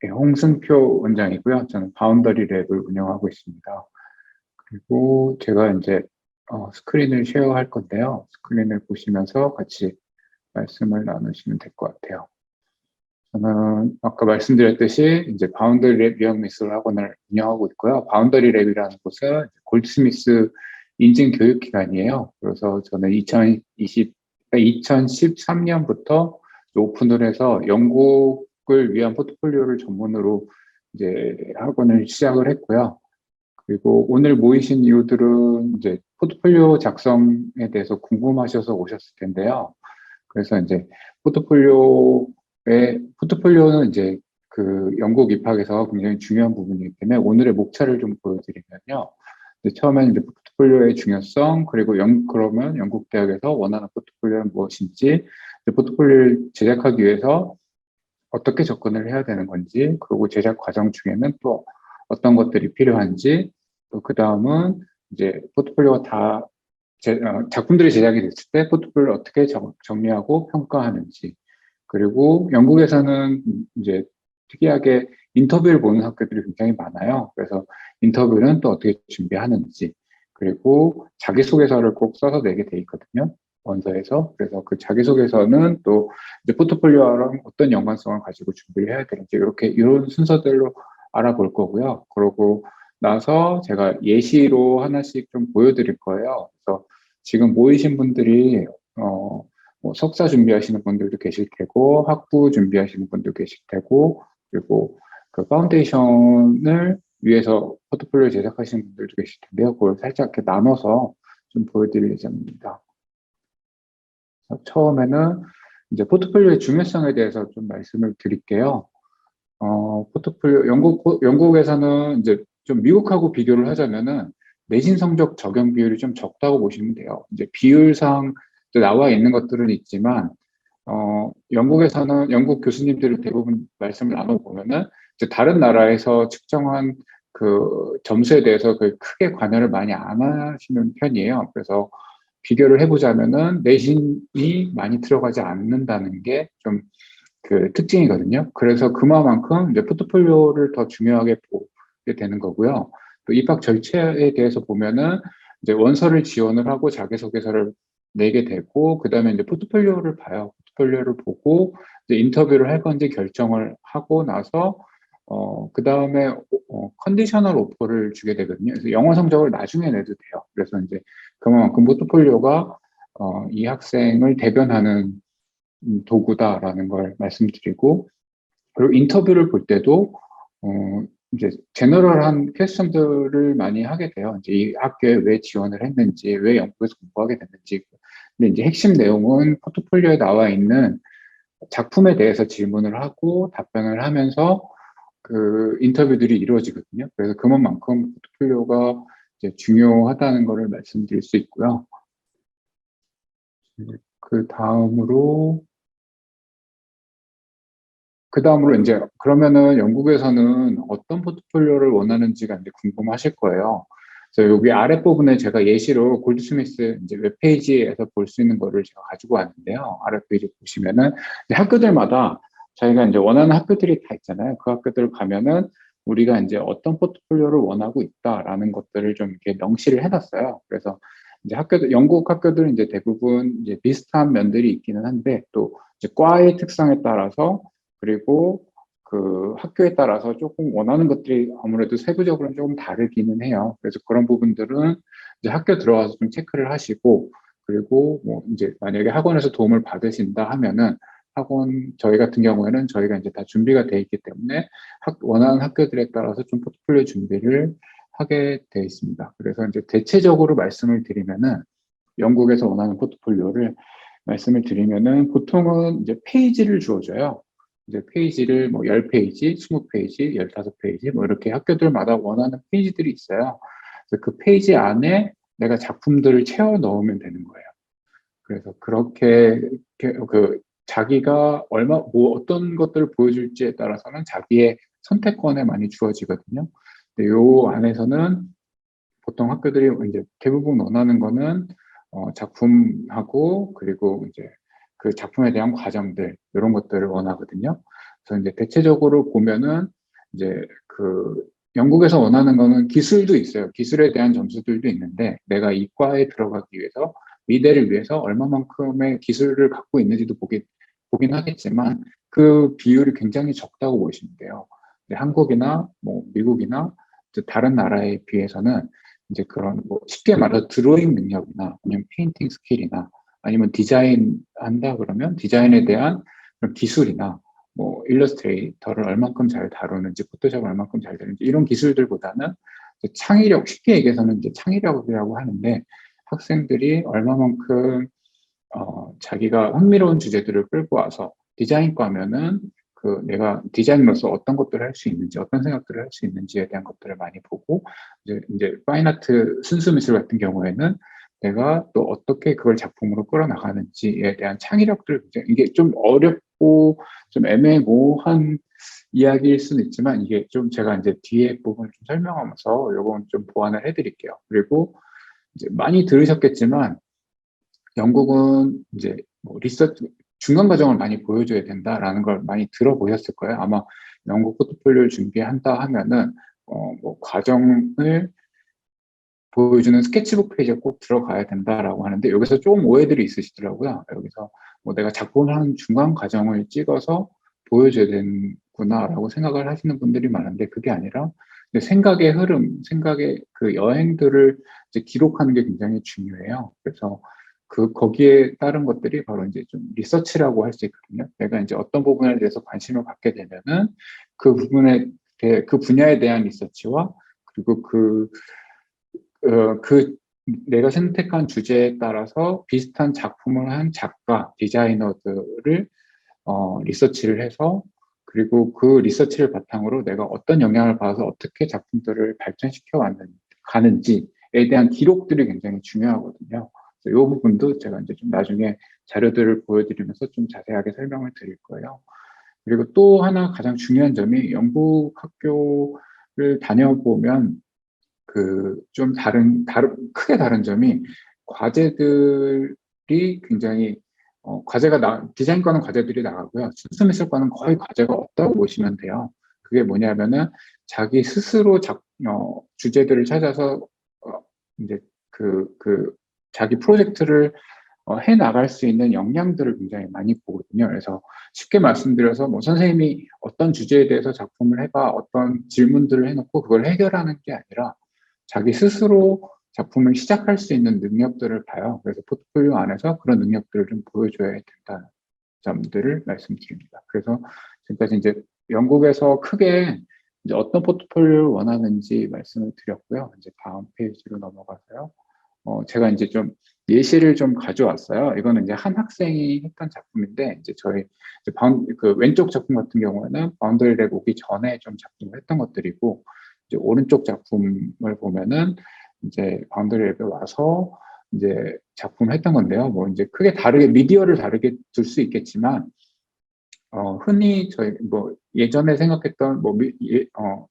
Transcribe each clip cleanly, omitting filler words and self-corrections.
네, 홍승표 원장이고요. 저는 바운더리 랩을 운영하고 있습니다. 그리고 제가 이제 스크린을 쉐어할 건데요. 스크린을 보시면서 같이 말씀을 나누시면 될 것 같아요. 저는 아까 말씀드렸듯이 이제 바운더리 랩 리얼 미술 학원을 운영하고 있고요. 바운더리 랩이라는 곳은 골드스미스 인증 교육 기관이에요. 그래서 저는 2013년부터 오픈을 해서 영국을 위한 포트폴리오를 전문으로 이제 학원을 시작을 했고요. 그리고 오늘 모이신 이유들은 이제 포트폴리오 작성에 대해서 궁금하셔서 오셨을 텐데요. 그래서 이제 포트폴리오는 이제 그 영국 입학에서 굉장히 중요한 부분이기 때문에 오늘의 목차를 좀 보여드리면요. 처음에는 이제 포트폴리오의 중요성, 그리고 그러면 영국 대학에서 원하는 포트폴리오는 무엇인지, 포트폴리오를 제작하기 위해서 어떻게 접근을 해야 되는 건지, 그리고 제작 과정 중에는 또 어떤 것들이 필요한지, 또 그 다음은 이제 포트폴리오가 다 작품들이 제작이 됐을 때 포트폴리오를 어떻게 정리하고 평가하는지, 그리고 영국에서는 이제 특이하게 인터뷰를 보는 학교들이 굉장히 많아요. 그래서 인터뷰는 또 어떻게 준비하는지, 그리고 자기소개서를 꼭 써서 내게 돼 있거든요. 원서에서. 그래서 그 자기소개서는 또 이제 포트폴리오랑 어떤 연관성을 가지고 준비를 해야 되는지, 이렇게 이런 순서대로 알아볼 거고요. 그러고 나서 제가 예시로 하나씩 좀 보여드릴 거예요. 그래서 지금 모이신 분들이 뭐 석사 준비하시는 분들도 계실 테고, 학부 준비하시는 분도 계실 테고, 그리고 그 파운데이션을 위해서 포트폴리오 제작하시는 분들도 계실 텐데요. 그걸 살짝 이렇게 나눠서 좀 보여드릴 예정입니다. 처음에는 이제 포트폴리오의 중요성에 대해서 좀 말씀을 드릴게요. 영국에서는 이제 좀 미국하고 비교를 하자면은 내신 성적 적용 비율이 좀 적다고 보시면 돼요. 이제 비율상 나와 있는 것들은 있지만, 영국 교수님들이 대부분 말씀을 나눠보면은, 이제 다른 나라에서 측정한 그 점수에 대해서 크게 관여를 많이 안 하시는 편이에요. 그래서 비교를 해보자면은 내신이 많이 들어가지 않는다는 게 좀 그 특징이거든요. 그래서 그만큼 이제 포트폴리오를 더 중요하게 보게 되는 거고요. 또 입학 절차에 대해서 보면은 이제 원서를 지원을 하고 자기소개서를 내게 되고, 그 다음에 이제 포트폴리오를 봐요. 포트폴리오를 보고 이제 인터뷰를 할 건지 결정을 하고 나서 그 다음에 컨디셔널 오퍼를 주게 되거든요. 그래서 영어 성적을 나중에 내도 돼요. 그래서 이제 그만큼 포트폴리오가 이 학생을 대변하는 도구다라는 걸 말씀드리고, 그리고 인터뷰를 볼 때도 이제 제너럴한 퀘스천들을 많이 하게 돼요. 이제 이 학교에 왜 지원을 했는지, 왜 영국에서 공부하게 됐는지. 근데 이제 핵심 내용은 포트폴리오에 나와 있는 작품에 대해서 질문을 하고 답변을 하면서 그 인터뷰들이 이루어지거든요. 그래서 그만큼 포트폴리오가 이제 중요하다는 것을 말씀드릴 수 있고요. 그 다음으로 이제 그러면은 영국에서는 어떤 포트폴리오를 원하는지가 이제 궁금하실 거예요. 그래서 여기 아랫부분에 제가 예시로 골드스미스 이제 웹페이지에서 볼 수 있는 거를 제가 가지고 왔는데요. 아랫페이지 보시면은 이제 학교들마다 자기가 이제 원하는 학교들이 다 있잖아요. 그 학교들 가면은 우리가 이제 어떤 포트폴리오를 원하고 있다라는 것들을 좀 이렇게 명시를 해놨어요. 그래서 이제 영국 학교들은 이제 대부분 이제 비슷한 면들이 있기는 한데, 또 이제 과의 특성에 따라서, 그리고 그 학교에 따라서 조금 원하는 것들이 아무래도 세부적으로는 조금 다르기는 해요. 그래서 그런 부분들은 이제 학교 들어와서 좀 체크를 하시고, 그리고 뭐 이제 만약에 학원에서 도움을 받으신다 하면은 저희 같은 경우에는 저희가 이제 다 준비가 돼 있기 때문에 원하는 학교들에 따라서 좀 포트폴리오 준비를 하게 돼 있습니다. 그래서 이제 대체적으로 말씀을 드리면은 영국에서 원하는 포트폴리오를 말씀을 드리면은 보통은 이제 페이지를 주어줘요. 이제 페이지를 뭐 10페이지, 20페이지, 15페이지 뭐 이렇게 학교들마다 원하는 페이지들이 있어요. 그래서 그 페이지 안에 내가 작품들을 채워 넣으면 되는 거예요. 그래서 그렇게 그 자기가 어떤 것들을 보여줄지에 따라서는 자기의 선택권에 많이 주어지거든요. 근데 요 안에서는 보통 학교들이 이제 대부분 원하는 거는 작품하고, 그리고 이제 그 작품에 대한 과정들, 이런 것들을 원하거든요. 그래서 이제 대체적으로 보면은 이제 그 영국에서 원하는 거는 기술도 있어요. 기술에 대한 점수들도 있는데 내가 이과에 들어가기 위해서 미대를 위해서 얼마만큼의 기술을 갖고 있는지도 보긴 하겠지만 그 비율이 굉장히 적다고 보시면 돼요. 한국이나 뭐 미국이나 다른 나라에 비해서는 이제 그런 뭐 쉽게 말해서 드로잉 능력이나 아니면 페인팅 스킬이나 아니면 디자인 한다 그러면 디자인에 대한 그런 기술이나 뭐 일러스트레이터를 얼만큼 잘 다루는지 포토샵을 얼만큼 잘 다루는지 이런 기술들보다는 창의력, 쉽게 얘기해서는 이제 창의력이라고 하는데 학생들이 얼마만큼 자기가 흥미로운 주제들을 끌고 와서 디자인과면은 그 내가 디자인으로서 어떤 것들을 할 수 있는지, 어떤 생각들을 할 수 있는지에 대한 것들을 많이 보고 이제 파인아트 순수 미술 같은 경우에는 내가 또 어떻게 그걸 작품으로 끌어나가는지에 대한 창의력들 이게 좀 어렵고 좀 애매모호한 이야기일 수는 있지만 이게 좀 제가 이제 뒤에 부분을 좀 설명하면서 요건 좀 보완을 해드릴게요. 그리고 이제 많이 들으셨겠지만 영국은 이제 뭐 리서치 중간 과정을 많이 보여줘야 된다라는 걸 많이 들어보셨을 거예요. 아마 영국 포트폴리오를 준비한다 하면은 뭐 과정을 보여주는 스케치북 페이지에 꼭 들어가야 된다라고 하는데 여기서 조금 오해들이 있으시더라고요. 여기서 뭐 내가 작품을 하는 중간 과정을 찍어서 보여줘야 되는구나라고 생각을 하시는 분들이 많은데 그게 아니라 생각의 흐름, 생각의 그 여행들을 이제 기록하는 게 굉장히 중요해요. 그래서 거기에 따른 것들이 바로 이제 좀 리서치라고 할 수 있거든요. 내가 이제 어떤 부분에 대해서 관심을 갖게 되면은 그 부분에 대해, 그 분야에 대한 리서치와 그리고 그 내가 선택한 주제에 따라서 비슷한 작품을 한 작가, 디자이너들을 리서치를 해서 그리고 그 리서치를 바탕으로 내가 어떤 영향을 받아서 어떻게 작품들을 발전시켜 가는지에 대한 기록들이 굉장히 중요하거든요. 이 부분도 제가 이제 좀 나중에 자료들을 보여드리면서 좀 자세하게 설명을 드릴 거예요. 그리고 또 하나 가장 중요한 점이 영국 학교를 다녀보면 좀 크게 다른 점이 과제들이 굉장히 디자인과는 과제들이 나가고요. 순수미술과는 거의 과제가 없다고 보시면 돼요. 그게 뭐냐면은 자기 스스로 주제들을 찾아서 이제 자기 프로젝트를 해 나갈 수 있는 역량들을 굉장히 많이 보거든요. 그래서 쉽게 말씀드려서 뭐 선생님이 어떤 주제에 대해서 작품을 해봐 어떤 질문들을 해놓고 그걸 해결하는 게 아니라 자기 스스로 작품을 시작할 수 있는 능력들을 봐요. 그래서 포트폴리오 안에서 그런 능력들을 좀 보여줘야 된다는 점들을 말씀드립니다. 그래서 지금까지 이제 영국에서 크게 이제 어떤 포트폴리오를 원하는지 말씀을 드렸고요. 이제 다음 페이지로 넘어가서요. 제가 이제 좀 예시를 좀 가져왔어요. 이거는 이제 한 학생이 했던 작품인데, 이제 저희 그 왼쪽 작품 같은 경우에는 바운더리 랩 오기 전에 좀 작품을 했던 것들이고, 이제 오른쪽 작품을 보면은 이제 바운더리 랩에 와서 이제 작품을 했던 건데요. 뭐 이제 크게 미디어를 다르게 둘 수 있겠지만, 흔히 저희 뭐 예전에 생각했던 뭐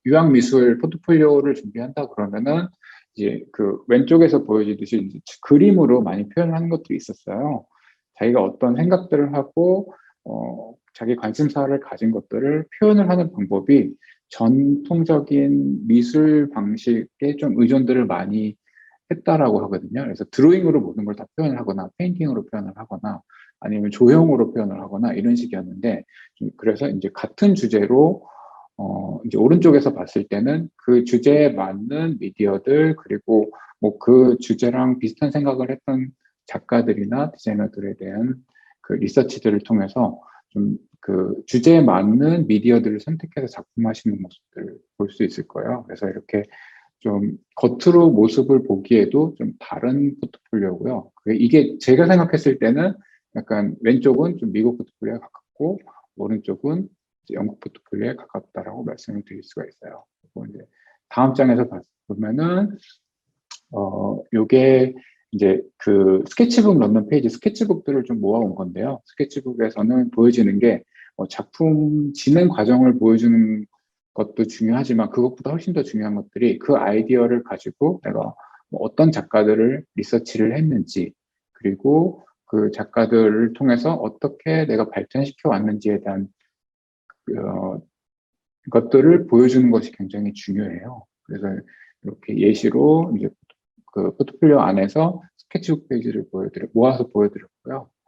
유학 미술 포트폴리오를 준비한다 그러면은 이제 그 왼쪽에서 보여지듯이 이제 그림으로 많이 표현하는 것들이 있었어요. 자기가 어떤 생각들을 하고 자기 관심사를 가진 것들을 표현을 하는 방법이 전통적인 미술 방식에 좀 의존들을 많이 했다라고 하거든요. 그래서 드로잉으로 모든 걸 다 표현을 하거나 페인팅으로 표현을 하거나 아니면 조형으로 표현을 하거나 이런 식이었는데 그래서 이제 같은 주제로 이제 오른쪽에서 봤을 때는 그 주제에 맞는 미디어들 그리고 뭐 그 주제랑 비슷한 생각을 했던 작가들이나 디자이너들에 대한 그 리서치들을 통해서 좀 그 주제에 맞는 미디어들을 선택해서 작품하시는 모습들을 볼 수 있을 거예요. 그래서 이렇게 좀 겉으로 모습을 보기에도 좀 다른 포트폴리오고요. 이게 제가 생각했을 때는 약간 왼쪽은 좀 미국 포트폴리오에 가깝고 오른쪽은 영국 포트폴리오에 가깝다라고 말씀을 드릴 수가 있어요. 그리고 이제 다음 장에서 보면은 요게 이제 그 스케치북 넣는 페이지 스케치북들을 좀 모아온 건데요. 스케치북에서는 보여지는 게 작품 진행 과정을 보여주는 것도 중요하지만 그것보다 훨씬 더 중요한 것들이 그 아이디어를 가지고 내가 뭐 어떤 작가들을 리서치를 했는지 그리고 그 작가들을 통해서 어떻게 내가 발전시켜 왔는지에 대한 것들을 보여주는 것이 굉장히 중요해요. 그래서 이렇게 예시로 이제 그 포트폴리오 안에서 스케치북 페이지를 모아서 보여드렸고요.